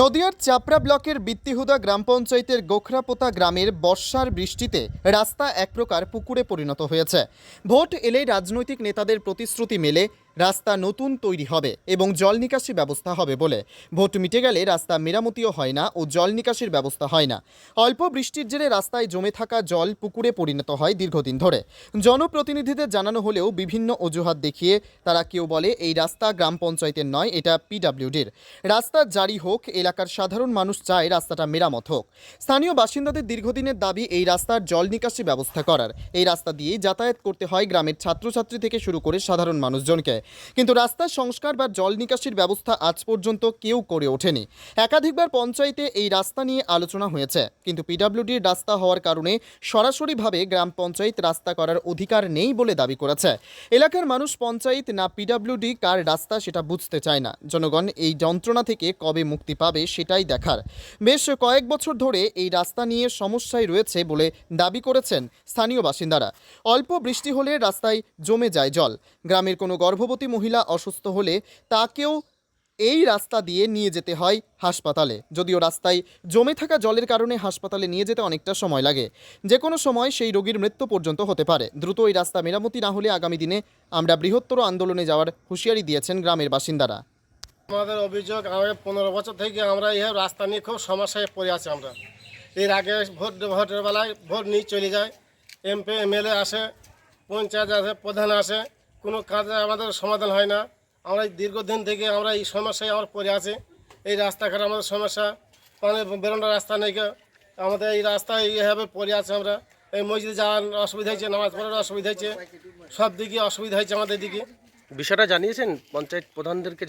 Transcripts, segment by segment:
নদিয়ার চাপড়া ব্লকের বিত্তিহুদা গ্রাম পঞ্চায়েতের গোখরাপোতা গ্রামের বর্ষার বৃষ্টিতে রাস্তা এক প্রকার পুকুরে পরিণত হয়েছে। ভোট এলেই রাজনৈতিক নেতাদের প্রতিশ্রুতি মেলে রাস্তা নতুন তৈরি হবে এবং জল নিকাশি ব্যবস্থা হবে বলে। ভোট মিটে গেলে রাস্তা মেরামতিও হয় না ও জল নিকাশির ব্যবস্থা হয় না। অল্প বৃষ্টির জেরে রাস্তায় জমে থাকা জল পুকুরে পরিণত হয় দীর্ঘদিন ধরে। জনপ্রতিনিধিদের জানানো হলেও বিভিন্ন অজুহাত দেখিয়ে তারা কেউ বলে এই রাস্তা গ্রাম পঞ্চায়েতের নয়, এটা পিডব্লিউডির। রাস্তা জারি হোক, এলাকার সাধারণ মানুষ চায় রাস্তাটা মেরামত হোক। স্থানীয় বাসিন্দাদের দীর্ঘদিনের দাবি এই রাস্তার জল নিকাশি ব্যবস্থা করার। এই রাস্তা দিয়েই যাতায়াত করতে হয় গ্রামের ছাত্রছাত্রী থেকে শুরু করে সাধারণ মানুষজনকে। কিন্তু রাস্তার সংস্কার বা জল নিকাশির ব্যবস্থা আজ পর্যন্ত কেউ করে ওঠেনি। একাধিকবার পঞ্চায়েতে এই রাস্তা নিয়ে আলোচনা হয়েছে, কিন্তু পিডব্লিউডির রাস্তা হওয়ার কারণে সরাসরিভাবে গ্রাম পঞ্চায়েত রাস্তা করার অধিকার নেই বলে দাবি করেছে। এলাকার মানুষ পঞ্চায়েত না পিডব্লিউডি কার রাস্তা সেটা বুঝতে চায় না। জনগণ এই যন্ত্রণা থেকে কবে মুক্তি পাবে সেটাই দেখার। বেশ কয়েক বছর ধরে এই রাস্তা নিয়ে সমস্যায় রয়েছে বলে দাবি করেছেন স্থানীয় বাসিন্দারা। অল্প বৃষ্টি হলে রাস্তায় জমে যায় জল। গ্রামের কোনো গর্ভবতী মহিলা অসুস্থ হলে তাকেও এই রাস্তা দিয়ে নিয়ে যেতে হয় হাসপাতালে। যদিও রাস্তায় জমে থাকা জলের কারণে হাসপাতালে নিয়ে যেতে অনেকটা সময় লাগে। যে কোনো সময় সেই রোগীর মৃত্যু পর্যন্ত হতে পারে। দ্রুত এই রাস্তা মেরামতি না হলে আগামী দিনে আমরা বৃহত্তর আন্দোলনে যাওয়ার হুঁশিয়ারি দিয়েছেন গ্রামের বাসিন্দারা। আমাদের অভিযোগ, আমাদের 15 বছর থেকে আমরা এই রাস্তা নিয়ে খুব সমস্যায় পড়ে আছি। আমরা এর আগে ভোটের বেলায় ভোট নিয়ে চলে যায়, এমপি এমএলএ আসে, পঞ্চায়েত আসে, প্রধান আসে, কোনো কাজে আমাদের সমাধান হয় না। আমরা দীর্ঘদিন থেকে আমরা এই সমস্যায় আমরা পড়ে আছি। এই রাস্তাঘাট আমাদের সমস্যা, পানি বেরোনোর রাস্তা নেই, আমাদের এই রাস্তায় এইভাবে পড়ে আছে। আমরা এই মসজিদে যাওয়ার অসুবিধা হয়েছে, নামাজ পড়ার অসুবিধা হয়েছে, সব দিকে অসুবিধা হয়েছে আমাদের দিকে। বিষয়টা জানিয়েছেন পঞ্চায়েত প্রধানদেরকে?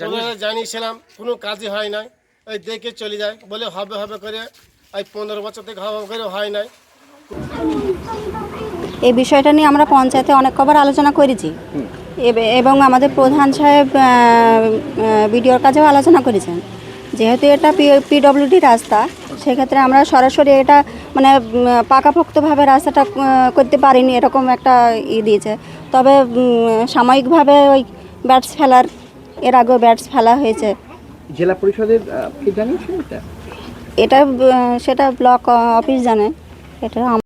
জানিয়েছিলাম, কোনো কাজই হয় নাই। এই দেখে চলে যায়, বলে হবে হবে করে এই 15 বছর থেকে হবে করে হয় নাই। এই বিষয়টা নিয়ে আমরা পঞ্চায়েতে অনেক কবার আলোচনা করেছি এবং আমাদের প্রধান সাহেব বিডিওর কাছেও আলোচনা করেছেন। যেহেতু এটা পিডব্লিউডি রাস্তা, সেক্ষেত্রে আমরা সরাসরি এটা মানে পাকাপোক্তভাবে রাস্তাটা করতে পারিনি, এরকম একটা দিয়েছে। তবে সাময়িকভাবে ওই ব্যাটস ফেলার, এর আগেও ব্যাটস ফেলা হয়েছে। জেলা পরিষদের কি জানিয়েছেন এটা? সেটা ব্লক অফিস জানে এটা।